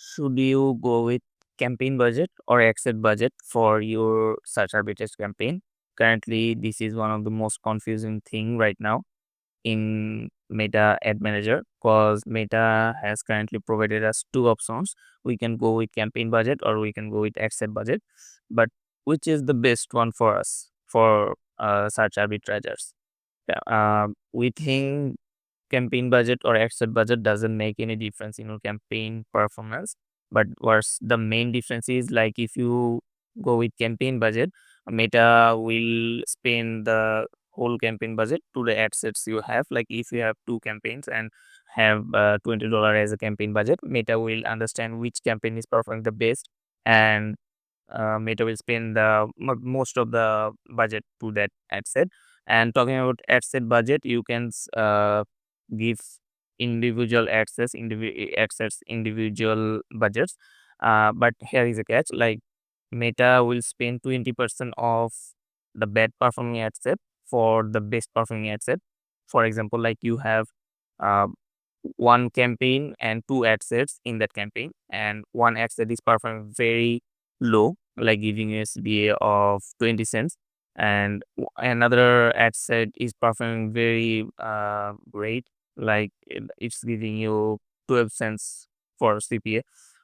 Should you go with campaign budget or exit budget for your search arbitrage campaign? Currently, this is one of the most confusing thing right now in Meta Ad Manager, because Meta has currently provided us two options. We can go with campaign budget or we can go with exit budget. But which is the best one for us for search arbitragers? We think campaign budget or exit budget doesn't make any difference in your campaign performance. But what's the main difference is, like, if you go with campaign budget, Meta will spend the whole campaign budget to the ad sets you have. Like, if you have two campaigns and have $20 as a campaign budget, Meta will understand which campaign is performing the best, and Meta will spend the most of the budget to that ad set. And talking about ad set budget, you can give individual ad sets individual budgets. But here is a catch: like, Meta will spend 20% of the bad performing ad set for the best performing ad set. For example, like, you have uh, one campaign and two ad sets in that campaign, and one ad set is performing very low, like giving you SBA of 20 cents, and another ad set is performing very great, like it's giving you 12 cents for CPA.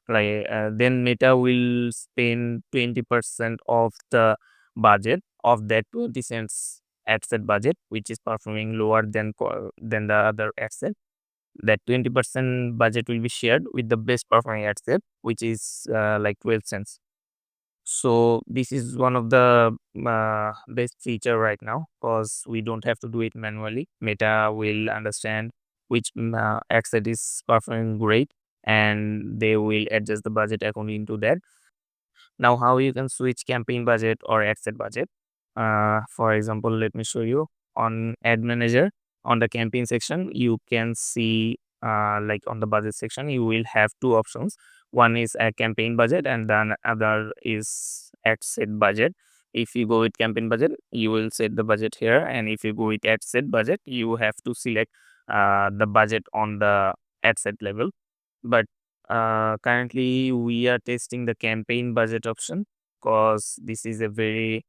Like, then Meta will spend 20% of the budget of that 20 cents ad set budget, which is performing lower than the other ad set. That 20% budget will be shared with the best performing ad set, which is like 12 cents. So this is one of the best feature right now, because we don't have to do it manually. Meta will understand which ad set is performing great, and they will adjust the budget according to that. Now, how you can switch campaign budget or ad set budget? For example, let me show you on Ad Manager. On the campaign section, you can see, like, on the budget section, you will have two options. One is a campaign budget, and then other is ad set budget. If you go with campaign budget, you will set the budget here, and if you go with ad set budget, you have to select the budget on the ad set level. But currently, we are testing the campaign budget option, because this is a very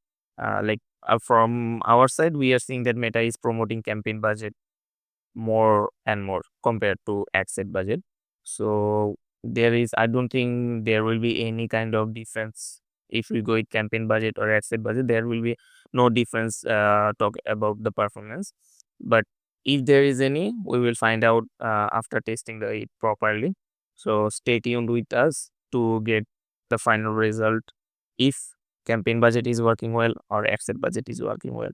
from our side, we are seeing that Meta is promoting campaign budget more and more compared to ad set budget. So I don't think there will be any kind of difference if we go with campaign budget or ad set budget. There will be no difference talk about the performance. But if there is any, we will find out after testing it properly. So stay tuned with us to get the final result, if campaign budget is working well or ad set budget is working well.